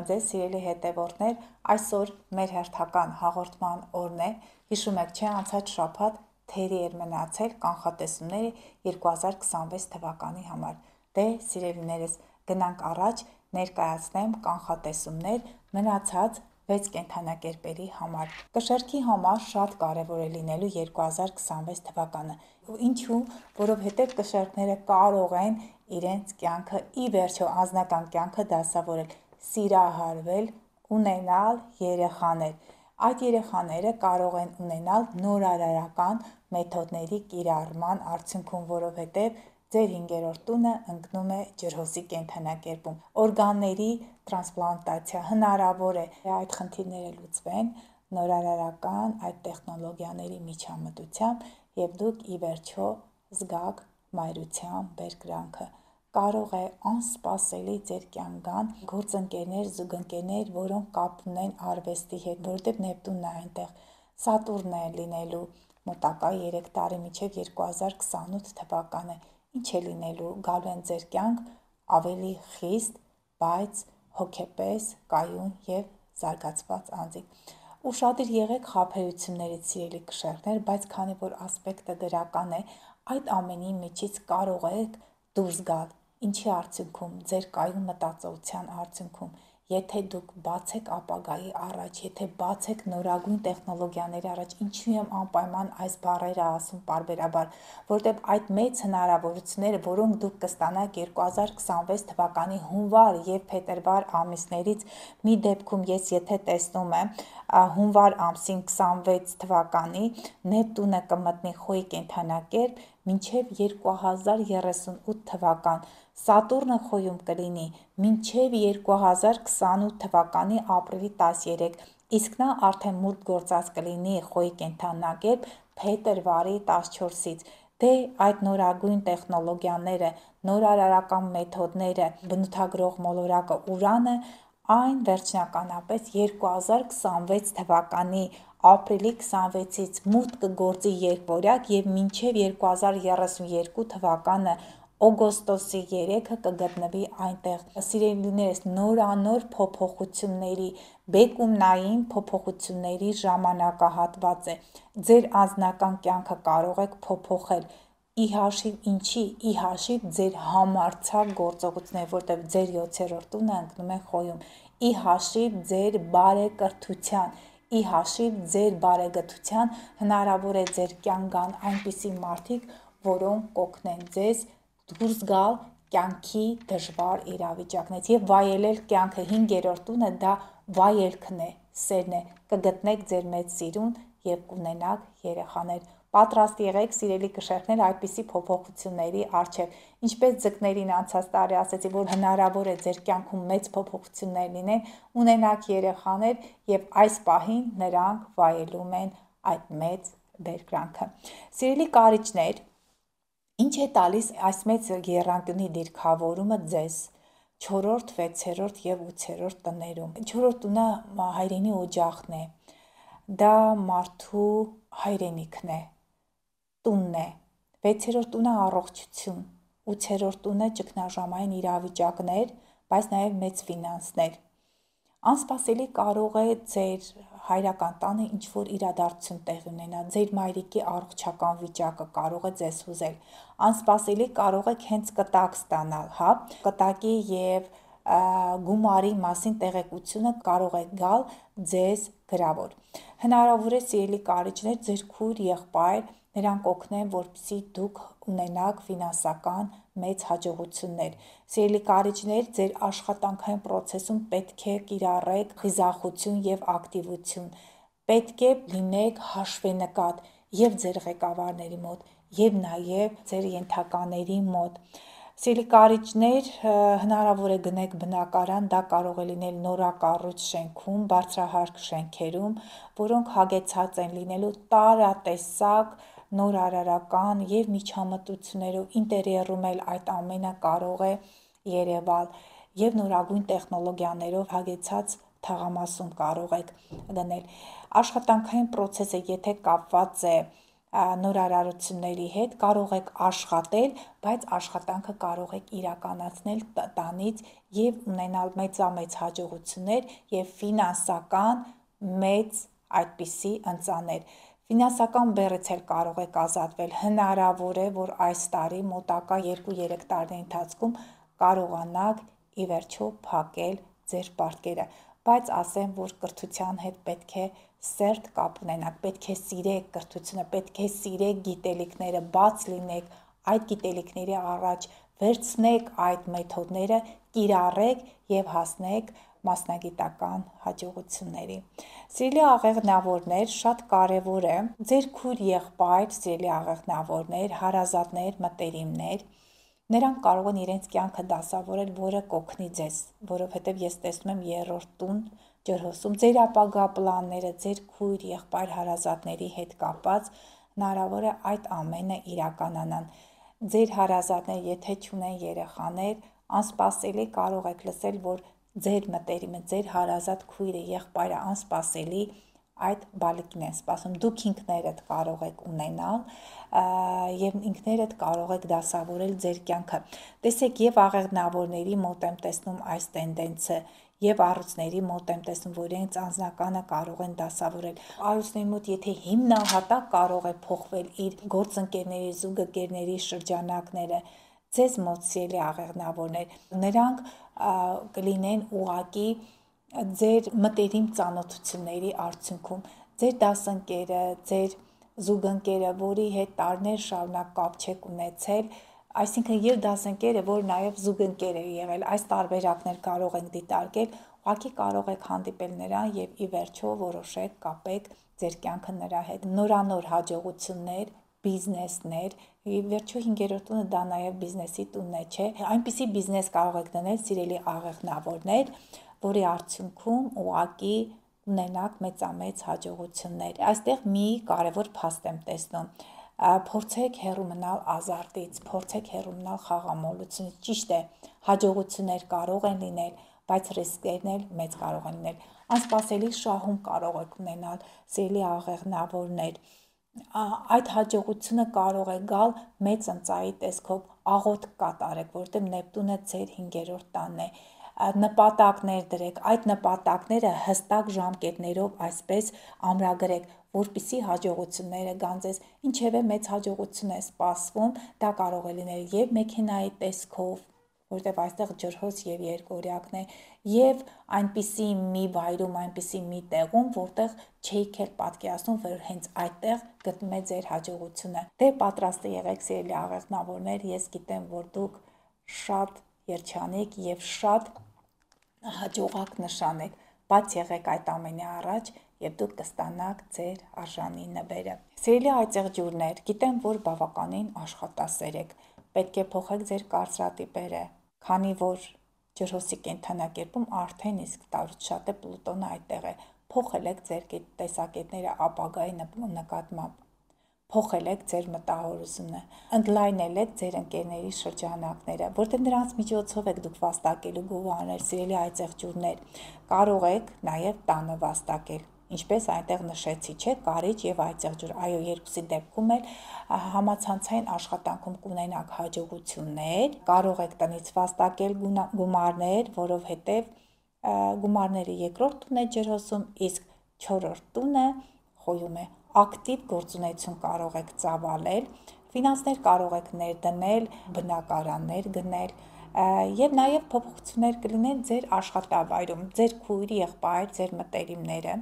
եմ ձեզ, սիրելի հետևորդներ, այսօր մեր հերթական հաղորդման օրն է, հիշում եք չէ, անցած շաբաթ թերի էր մնացել կանխատեսումները 2026 թվականի համար։ Դե, սիրելիներս, գնանք առաջ, ներկայացնեմ կանխատեսումներ մնացած 6 կենդանակերպերի համար։ Կշեռքի համար շատ կարևոր է լինելու 2026 թվականը։ Ինչու, որովհետև կշեռքները կարող են իրենց կյանքը ի վերջո անձնական կյանքը դասավորել, սիրահարվել, ունենալ երեխաներ։ Այդ երեխաները կարող են ունենալ նորարարական մեթոդների կիրառման արդյունքում, որովհետև ձեր 5-րդ տունը ընկնում է ջրհոսի կենդանակերպում։ Օրգանների տրանսպլանտացիա հնարավոր է այդ խնդիրները լուծվեն նորարարական այդ տեխնոլոգիաների միջամտությամբ եւ դուք ի վերջո զգաք մայրության բերկրանքը։ Կարող է անսպասելի ձեր կյանք գան գործընկերներ, զուգընկերներ, որոնք կապ ունեն արվեստի հետ, որովհետև Նեպտունն է այնտեղ, Սատուրնն է լինելու մոտակա 3 տարի մինչև 2028 թվականը։ Ինչ է լինելու, գալու են ձեր կյանք ավելի խիստ, բայց հոգեպես կայուն եւ զարգացված անձիկ։ Ուշադիր եղեք խաբերություններից, սիրելի կշեռներ, բայց քանի որ ասպեկտը դրական է, այդ ամենի միջից կարող եք դուրս գալ։ Ինչի արդյունքում, ձեր կայուն մտածողության արդյունքում, եթե դուք բացեք ապագայի առաջ, եթե բացեք նորագույն տեխնոլոգիաների առաջ, ինչու եմ անպայման այս բառերը ասում պարբերաբար, որտեղ այդ մեծ հնարավորությունները, որոնք դուք կստանաք 2026 թվականի հունվար եւ փետրվար ամիսներից, մի դեպքում ես եթե տեսնում եմ հունվար ամսին 26 թվականի Նեպտունը կմտնի Խոյի կենդանակերպ մինչև 2038 թվական, Սատուրնը Խոյում կլինի մինչև 2028 թվականի ապրիլի 13, իսկ նա արդեն մուտք գործած կլինի Խոյի կենդանակերպ փետրվարի 14-ից։ Դե այդ նորագույն տեխնոլոգիաները, նորարարական մեթոդները, բնութագրող մոլորակը Ուրանը այն վերջնականապես 2026 թվականի ապրիլի 26-ից մուտք կգործի երկվորյակ եւ մինչև 2032 թվականը օգոստոսի 3-ը կգտնվի այնտեղ։ Սիրելիներս, նորանոր փոփոխությունների, բեկումնային փոփոխությունների ժամանակահատված է։ Ձեր անձնական կյանքը կարող եք փոփոխել։ Ի հաշիվ ինչի, ի հաշիվ ձեր համարձակ գործողություններ, որտեղ ձեր 7-րդ տունը ընկնում է Խոյում, ի հաշիվ ձեր բարեկրթության, ի հաշիվ ձեր բարեգթության, հնարավոր է ձեր կյանք գան այնպիսի մարդիկ, որոնք կօգնեն ձեզ դուրս գալ կյանքի դժվար իրավիճակներից եւ վայելել կյանքը։ 5-րդ տունը դա վայելքն է, սերն է, կգտնեք ձեր մեծ սիրուն եւ կունենաք երեխաներ։ Պատրաստ եղեք, սիրելի կշեռքներ, այդպիսի փոփոխությունների առջև։ Ինչպես ձկներին անցած տարի ասեցի, որ հնարավոր է ձեր կյանքում մեծ փոփոխություններ լինեն, ունենաք երեխաներ եւ այս պահին նրանք վայելում են այդ մեծ բերկրանքը։ Սիրելի կարիճներ, ինչ է տալիս այս մեծ եռանկյունի դիրքավորումը ձեզ 4-րդ, 6-րդ եւ 8-րդ տներում։ 4-րդ տունը հայրենի օջախն է։ Դա մարդու հայրենիքն է, տունն է։ 6-րդ տունը առողջություն, 8-րդ տունը ճգնաժամային իրավիճակներ, բայց նաև մեծ ֆինանսներ։ Անսպասելի կարող է ձեր հայրական տանը ինչ-որ իրադարձություն տեղի ունենա, ձեր մայրիկի առողջական վիճակը կարող է ձեզ հուզել։ Անսպասելի կարող եք հենց կտակ ստանալ, հա, կտակի եւ գումարի մասին տեղեկությունը կարող է գալ ձեզ գրավոր։ Հնարավոր է, սիրելի կարիճներ, ձեր քույր, եղբայր նրանք օգնեն, որպեսզի դուք ունենաք ֆինանսական մեծ հաջողություններ։ Սիրելի կարիճներ, ձեր աշխատանքային process-ում պետք է կիրառեք խիզախություն եւ ակտիվություն։ Պետք է լինեք հաշվենկատ եւ ձեր ղեկավարների մոտ եւ նաեւ ձեր ենթակաների մոտ։ Սիրելի կարիճներ, հնարավոր է գնեք բնակարան, դա կարող է լինել նորակառույց շենքում, բարձրահարկ շենքերում, որոնք հագեցած են լինելու տարատեսակ նորարարական եւ միջամտություններով, ինտերիերում էլ այդ ամենը կարող է երևալ եւ նորագույն տեխնոլոգիաներով հագեցած թաղամասում կարող եք գնել։ Աշխատանքային process-ը եթե կապված է նորարարությունների հետ, կարող եք աշխատել, բայց աշխատանքը կարող եք իրականացնել տանից եւ ունենալ մեծամեծ հաջողություններ եւ ֆինանսական մեծ այդպիսի ընծաներ։ Ֆինանսական բեռից էլ կարող եք ազատվել, հնարավոր է, որ այս տարի մոտակա 2-3 տարիների ընթացքում կարողանաք ի վերջո փակել ձեր պարտքերը, բայց ասեմ, որ կրթության հետ պետք է սերտ կապ ունենաք, պետք է սիրեք կրթությունը, պետք է սիրեք գիտելիքները, բաց լինեք այդ գիտելիքների առաջ, վերցնեք այդ մեթոդները, կիրառեք եւ հասնեք մասնագիտական հաջողությունների։ Սիրելի աղեղնավորներ, շատ կարևոր է ձեր քույր եղբայր, սիրելի աղեղնավորներ, հարազատներ, մտերիմներ, նրանք կարող են իրենց կյանքը դասավորել, որը կօգնի ձեզ, որովհետև ես տեսնում եմ երրորդ տուն ջրհոսում ձեր ապագա պլանները, ձեր քույր, եղբայր, հարազատների հետ կապած հնարավոր է այդ ամենը իրականանան։ Ձեր հարազատները, եթե չունեն երեխաներ, անսպասելի կարող եք լսել, որ ձեր մտերիմը, ձեր հարազատ քույրը, եղբայրը անսպասելի այդ բալիկին են սպասում, դուք ինքներդ կարող եք ունենալ եւ ինքներդ կարող եք դասավորել ձեր կյանքը։ Տեսեք, եւ աղեղնավորների մոտ եմ տեսնում այս տենդենսը, եւ առյուծների մոտ եմ տեսնում, որ իրենց անձնականը կարող են դասավորել։ Առյուծների մոտ եթե հիմնահատակ կարող է փոխվել իր գործընկերների, զուգընկերների շրջանակները, ձեզ մոտ սիրելի աղեղնավորներ, նրանք կլինեն ուղակի ձեր մտերիմ ծանոթությունների արդյունքում, ձեր դասընկերը, ձեր զուգընկերը, որի հետ տարիներ շարունակ կապ չեք ունեցել, այսինքն եւ դասընկերը, որ նաեւ զուգընկեր է եղել, այս տարբերակներ կարող ենք դիտարկել, ուղղակի կարող եք հանդիպել նրան եւ ի վերջո որոշեք կապեք ձեր կյանքը նրա հետ։ Նորանոր հաջողություններ, բիզնեսներ, ի վերջո 5-րդ տունը դա նաեւ բիզնեսի տունն է, չէ՞։ Այնպիսի բիզնես կարող եք դնել, սիրելի աղեղնավորներ, որի արդյունքում ուղղակի ունենաք մեծամեծ հաջողություններ։ Այստեղ մի կարևոր փաստ եմ տեսնում։ Փորձեք հեռու մնալ ազարտից, փորձեք հեռու մնալ խաղամոլությունից։ Ճիշտ է, հաջողություններ կարող են լինել, բայց ռիսկերն էլ մեծ կարող են լինել։ Անսպասելի շահում կարող եք ունենալ, սիրելի աղեղնավորներ։ Այդ հաջողությունը կարող է գալ մեծ ընծայի տեսքով, աղոթք կատարեք, որտեղ Նեպտունը ձեր 5-րդ տանն է։ Նպատակներ դրեք, այդ նպատակները հստակ ժամկետներով այսպես ամրագրեք, որպիսի հաջողությունները գան ձեզ, ինչևէ մեծ հաջողություն է սպասվում, դա կարող է լինել եւ մեքենայի տեսքով, որտեղ այստեղ ջրհոս եւ երկօրյակն է, եւ այնպիսի մի վայրում, այնպիսի մի տեղում, որտեղ չէիք էլ պատկերացնում, որ հենց այդտեղ գտնում է ձեր հաջողությունը։ Դե պատրաստ եղեք, սիրելի աղեղնավորներ, ես գիտեմ, որ դուք շատ երջանիկ եւ շատ հաջողակ նշան եք, բաց եղեք այդ ամենի առաջ եւ դուք կստանաք ձեր արժանի նվերը։ Սիրելի այծեղջյուրներ, գիտեմ, որ բավականին աշխատասեր եք, պետք է փոխեք ձեր կարծրատիպերը, քանի որ ջրհոսի կենդանակերպում արդեն իսկ տարուց շատ է Պլուտոնը այդտեղ է, փոխել եք ձեր տեսակետները ապագայի նկատմամբ, փոխել եք ձեր մտահորությունը, ընդլայնել եք ձեր ընկերների շրջանակները, որտեղ նրանց միջոցով եք դուք վաստակելու գովաններ, սիրելի այծեղջյուրներ, կարող եք նաև տանը վաստակել, ինչպես այնտեղ նշեցի, չէ, կարիճ եւ այծեղջյուր, այո, երկուսի դեպքում էլ համացանցային աշխատանքում կունենաք հաջողություններ, կարող եք տնից վաստակել գումարներ, որովհետեւ գումարները երկրորդ տունն է ջրհոսում, իսկ 4-րդ տունը խոյում է, ակտիվ գործունեություն կարող եք ծավալել, ֆինանսներ կարող եք ներդնել, բնակարաններ գնել եւ նաեւ փոփոխություններ կլինեն ձեր աշխատավայրում, ձեր քույր, եղբայր, ձեր մտերիմները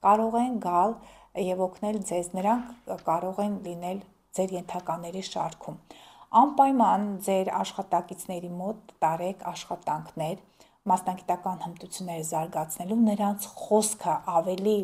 կարող են գալ եւ օգնել ձեզ, նրանք կարող են լինել ձեր ենթակաների շարքում։ Անպայման ձեր աշխատակիցների մոտ տարեք աշխատանքներ, մասնագիտական հմտությունները զարգացնելու, նրանց խոսքը ավելի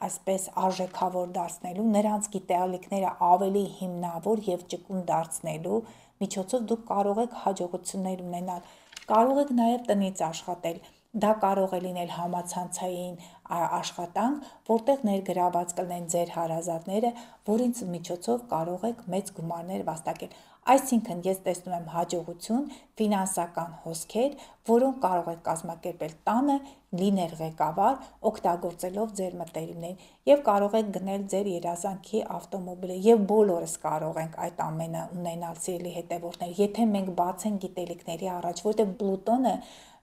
այսպես արժեքավոր դարձնելու, նրանց գիտելիքները ավելի հիմնավոր եւ ճկուն դարձնելու միջոցով դուք կարող եք հաջողություններ ունենալ։ Կարող եք նաեւ տնից աշխատել, Դա կարող է լինել համացանցային աշխատանք, որտեղ ներգրաված կլինեն ձեր հարազատները, որից միջոցով կարող եք մեծ գումարներ վաստակել։ Այսինքն ես տեսնում եմ հաջողություն, ֆինանսական հոսքեր, որոնք կարող եք կազմակերպել տանը, լինել ղեկավար, օգտագործելով ձեր մտերիմներին եւ կարող եք գնել ձեր երազանքի ավտոմոբիլը եւ բոլորս կարող ենք այդ ամենը ունենալ, սիրելի հետևորդներ, եթե մենք բացենք գիտելիքների առաջ, որտեղ Պլուտոնը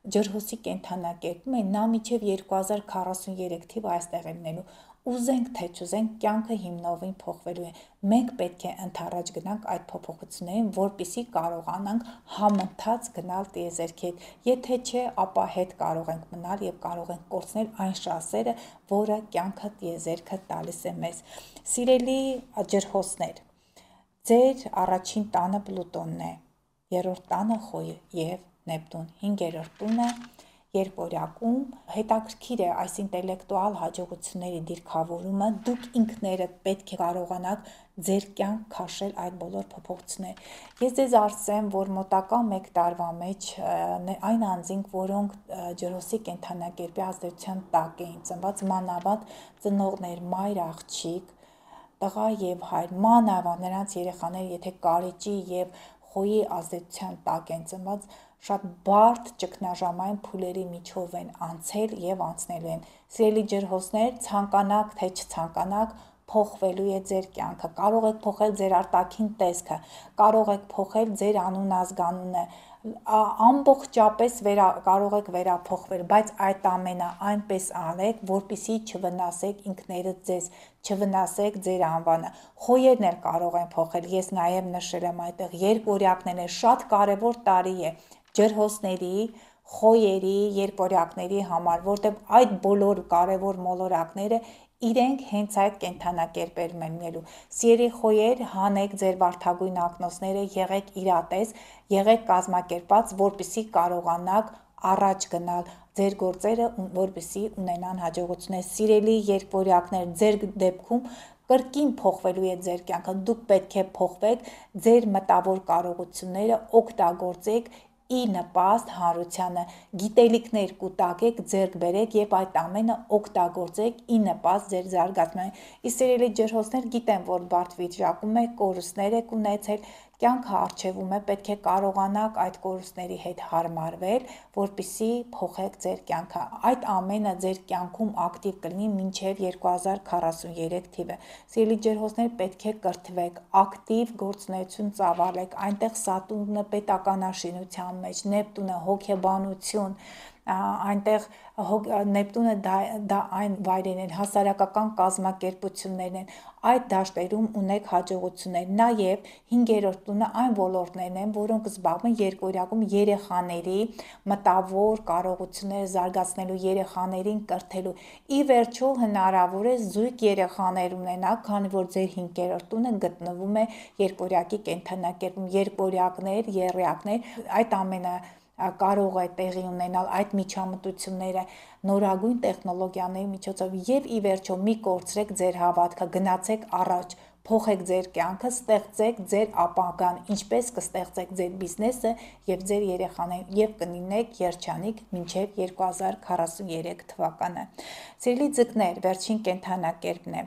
ջրհոսի կենդանակերպում է, նա մինչև 2043 թիվը այստեղ է լինելու։ Ուզենք թե չուզենք, կյանքը հիմնովին փոխվելու է։ Մենք պետք է ընդառաջ գնանք այդ փոփոխություններին, որպեսզի կարողանանք համընթաց գնալ տիեզերքի հետ։ Եթե չէ, ապա հետ կարող ենք մնալ եւ կարող ենք կորցնել այն շանսերը, որը կյանքը տիեզերքը տալիս է մեզ։ Սիրելի ջրհոսներ, ձեր առաջին տանը Պլուտոնն է, երրորդ տանը Խոյը եւ Նեպտուն, 5-րդ տունը երկորյակում հետաքրքիր է այս ինտելեկտուալ հաջողությունների դիրքավորումը, դուք ինքներդ պետք է կարողանաք ձեր կյանք քաշել այդ բոլոր փոփոխությունները։ Ես ձեզ ասեմ, որ մոտակա 1 տարվա մեջ այն անձինք, որոնք ջրհոսի կենդանակերպի ազդեցության տակ էին ծնված, մանավանդ ծնողներ, մայր, աղջիկ, տղա եւ հայր, մանավանդ նրանց երեխաները, եթե կարիճի եւ Խոյի ազդեցության տակ են ծնված, շատ բարդ ճգնաժամային փուլերի միջով են անցել եւ անցնելու են։ Սիրելի ջրհոսներ, ցանկանաք թե չցանկանաք, փոխվելու է ձեր կյանքը, կարող եք փոխել ձեր արտաքին տեսքը, կարող եք փոխել ձեր անուն-ազգանունը, ամբողջապես կարող եք վերափոխվել, բայց այդ ամենը այնպես անեք, որպեսզի չվնասեք ինքներդ ձեզ, չվնասեք ձեր անվանը։ Խոյերն էլ կարող են փոխել, ես նաև նշել եմ այդտեղ, երկորյակներն էլ շատ կարևոր տարի է ջրհոսների, Խոյերի, երկորյակների համար, որտեղ այդ բոլոր կարևոր մոլորակները իրենք հենց այդ կենդանակերպերում են լինելու։ Սիրելի Խոյեր, հանեք ձեր վարդագույն ակնոցները, եղեք իրատես, եղեք կազմակերպած, որպեսզի կարողանաք առաջ գնալ ձեր գործերը, որպեսզի ունենան հաջողություններ։ Սիրելի երկորյակներ, ձեր դեպքում կրկին փոխվելու է ձեր կյանքը, դուք պետք է փոխվեք, ձեր մտավոր կարողությունները օգտագործեք ի նպաստ հանրությանը, գիտելիքներ կուտակեք, ձեռք բերեք եւ այդ ամենը օգտագործեք ի նպաստ ձեր զարգացման։ Իսկ սիրելի ջրհոսներ, գիտեմ, որ բարդ վիճակում եք, կորուստներ եք ունեցել, կյանքը առջևում է, պետք է կարողանաք այդ կորուստների հետ հարմարվել, որպեսզի փոխեք ձեր կյանքը։ Այդ ամենը ձեր կյանքում ակտիվ կլինի մինչև 2043 թիվը։ Սիրելի ջրհոսներ, պետք է կրթվեք, ակտիվ գործունեություն ծավալեք, այնտեղ Սատուրնը պետականաշինության մեջ, Նեպտունը հոգեբանություն, այնտեղ Նեպտունը դա այն վայրերն են, հասարակական կազմակերպություններն են, այդ դաշտերում ունեք հաջողություններ։ Նաև 5-րդ տունը այն ոլորտներն են, որոնք զբաղվում են երկորյակում երեխաների մտավոր կարողությունները զարգացնելու, երեխաներին կրթելու։ Ի վերջո հնարավոր է զույգ երեխաներ ունենաք, քանի որ ձեր 5-րդ տունը գտնվում է երկորյակի կենդանակերպում, երկորյակներ, եռյակներ, այդ ամենը կարող է տեղի ունենալ այդ միջամտությունները նորագույն տեխնոլոգիաների միջոցով եւ ի վերջո մի կորցրեք ձեր հավատքը, գնացեք առաջ, փոխեք ձեր կյանքը, ստեղծեք ձեր ապագան, ինչպես կստեղծեք ձեր բիզնեսը եւ ձեր երեխաներին եւ կլինեք երջանիկ մինչեւ 2043 թվականը։ Սիրելի ձկներ, վերջին կենդանակերպն է։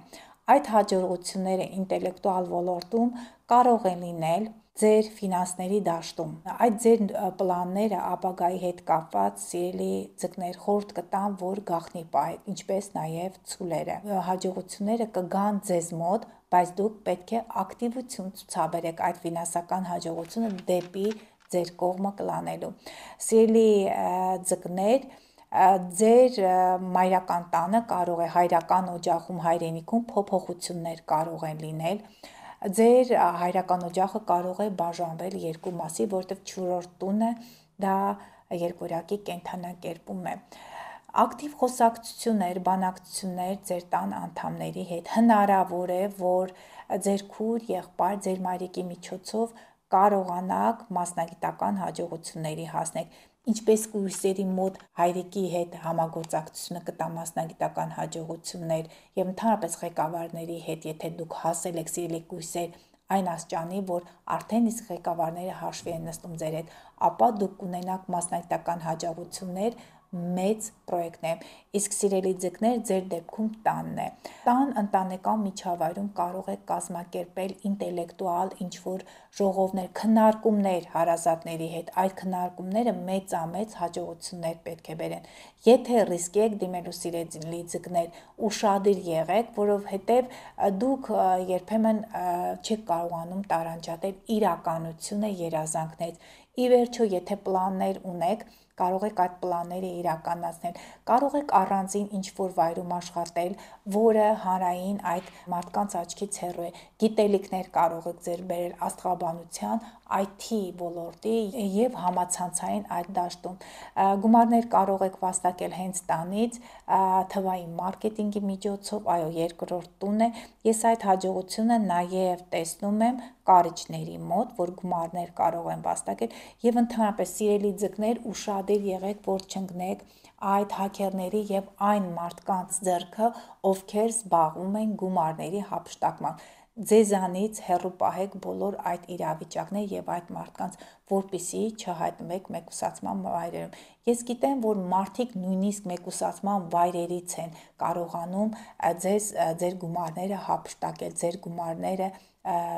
Այդ հաջողությունները ինտելեկտուալ ոլորտում կարող են լինել ձեր ֆինանսների դաշտում։ Այդ ձեր պլանները ապագայի հետ կապված, սիրելի ձկներ, խորհուրդ կտամ, որ գաղտնի պահեք, ինչպես նաև ցուլերը։ Հաջողությունները կգան ձեզ մոտ, բայց դուք պետք է ակտիվություն ցուցաբերեք այդ ֆինանսական հաջողությունը դեպի ձեր կողմը կլանելու։ Սիրելի ձկներ, ձեր մայրական տանը կարող է հայրական օջախում, հայրենիքում փոփոխություններ կարող են լինել։ Ձեր հայրական օջախը կարող է բաժանվել երկու մասի, որտեղ 4-րդ տունը դա երկորյակի կենդանակերպում է։ Ակտիվ խոսակցություններ, բանակցություններ ձեր տան անդամների հետ։ Հնարավոր է, որ ձեր քույր, եղբայր, ձեր մայրիկի միջոցով կարողանաք մասնագիտական հաջողությունների հասնել, ինչպես կույսերի մոտ հայրիկի հետ համագործակցությունը կտա մասնագիտական հաջողություններ եւ ընդհանրապես ղեկավարների հետ, եթե դուք հասել եք, սիրելի կույսեր, այն աստիճանի, որ արդեն իսկ ղեկավարները հաշվի են նստում ձեր հետ, ապա դուք կունենաք մասնագիտական հաջողություններ մեծ պրոյեկտն է, իսկ սիրելի ձկներ ձեր դեպքում տանն է։ Տան ընտանեկան միջավայրում կարող եք կազմակերպել ինտելեկտուալ ինչ-որ ժողովներ, քննարկումներ հարազատների հետ, այդ քննարկումները մեծամեծ հաջողություններ պետք է բերեն։ Եթե ռիսկի եք դիմելու սիրելի ձկներ, ուշադիր եղեք, որովհետև դուք երբեմն չեք կարողանում տարանջատել իրականությունը երազանքներից։ Ի վերջո, եթե պլաններ ունեք, կարող եք այդ պլանները իրականացնել, կարող եք առանձին ինչ-որ վայրում աշխատել, որը հանրային այդ մարդկանց աչքից հեռու է, գիտելիքներ կարող եք ձեռք բերել աստղաբանության, IT ոլորտի և համացանցային այդ դաշտում։ Գումարներ կարող եք վաստակել հենց տանից, թվային մարքեթինգի միջոցով, այո, երկրորդ տունն է։ Ես այդ հաջողությունը նաև տեսնում եմ կարիճների մոտ, որ գումարներ կարող են վաստակել, և ընդհանրապես սիրելի ձկներ, ուշադիր եղեք, որ չընկնեք այդ հաքերների և այն մարդկանց ձեռքը, ովքեր զբաղվում են գումարների հափշտակմամբ։ Ձեզանից հեռու պահեք բոլոր այդ իրավիճակները և այդ մարդկանց, որպեսզի չհայտնվեք մեկուսացման վայրերում։ Ես գիտեմ, որ մարդիկ նույնիսկ մեկուսացման վայրերից են կարողանում ձեր գումարները հափշտակել, ձեր գումարները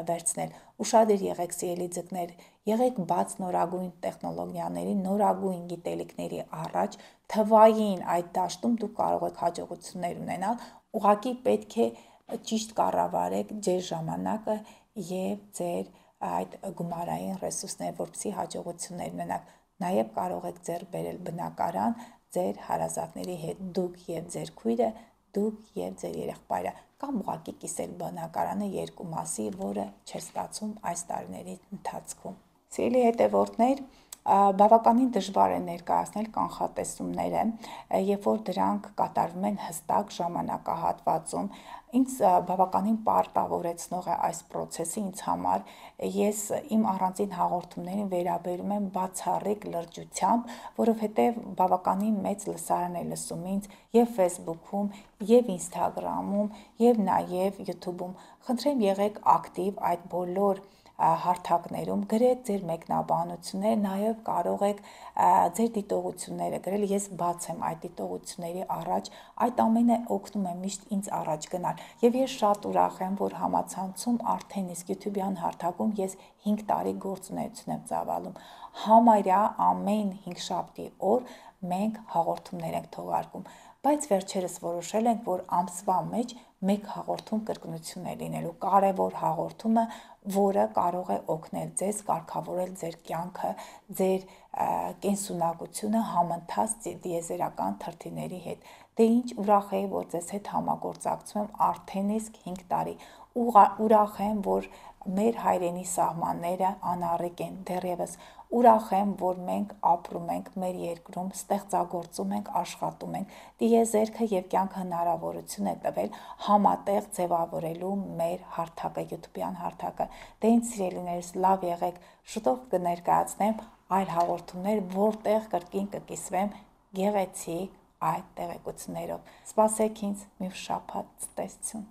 վերցնել։ Ուշադիր եղեք, սիրելի ձկներ, եղեք բաց նորագույն տեխնոլոգիաների, նորագույն գիտելիքների առաջ, թվային այդ դաշտում դուք կարող եք հաջողություններ ունենալ, ուղղակի պետք է ճիշտ կառավարեք ձեր ժամանակը և ձեր այդ գումարային ռեսուրսները, որպեսզի հաջողություններ ունենաք։ Նաև կարող եք ձեռք բերել բնակարան ձեր հարազատների հետ, դուք և ձեր քույրը, դուք և ձեր եղբայրը, կամ ուղղակի կիսել բնակարանը երկու մասի, որը չէր ստացվում այս տարիների ընթացքում։ Սիրելի հետևորդներ, բավականին դժվար է ներկայացնել կանխատեսումները, երբ որ դրանք կատարվում են հստակ ժամանակահատվածում։ Ինձ բավականին պարտավորեցնող է այս process-ը ինձ համար։ Ես իմ առանձին հաղորդումներին վերաբերում եմ բացառիկ լրջությամբ, որովհետև բավականին մեծ լսարան է լսում ինձ և Facebook-ում, և Instagram-ում, և նաև YouTube-ում։ Խնդրեմ, եղեք ակտիվ այդ բոլոր հարթակներում, գրեք ձեր մեկնաբանությունները, նաև կարող եք ձեր դիտողությունները գրել, ես բաց եմ այդ դիտողությունների առաջ, այդ ամենը օգնում է միշտ ինձ առաջ գնալ, և ես շատ ուրախ եմ, որ համացանցում արդեն իսկ YouTube-յան հարթակում ես 5 տարի գործունեություն եմ ծավալում, համարյա ամեն հինգշաբթի օր մենք հաղորդումներ ենք թողարկում, բայց վերջերս որոշել ենք, որ ամսվա մեջ մեկ հաղորդում կրկնություն է լինելու, կարևոր հաղորդումը, որը կարող է օգնել ձեզ կարգավորել ձեր կյանքը, ձեր կենսունակությունը համընթաց տիեզերական թրթիների հետ։ Դե ինչ, ուրախ եի, որ ձեզ հետ համագործակցում եմ արդեն իսկ 5 տարի։ Ուրախ եմ, որ մեր հայրենի սահմանները անառիկ են դեռևս։ Ուրախ եմ, որ մենք ապրում ենք մեր երկրում, ստեղծագործում ենք, աշխատում ենք։ Տիեզերքը և կյանքը հնարավորություն է տվել համատեղ ձևավորելու մեր հարթակը, YouTube-յան հարթակը։ Դե ինձ սիրելիներս, լավ եղեք, շուտով կներկայացնեմ այլ հաղորդումներ, որտեղ կրկին կկիսվեմ գեղեցիկ այդ տեղեկություններով։ Սպասեք ինձ, մյուս շաբաթ, ցտեսություն։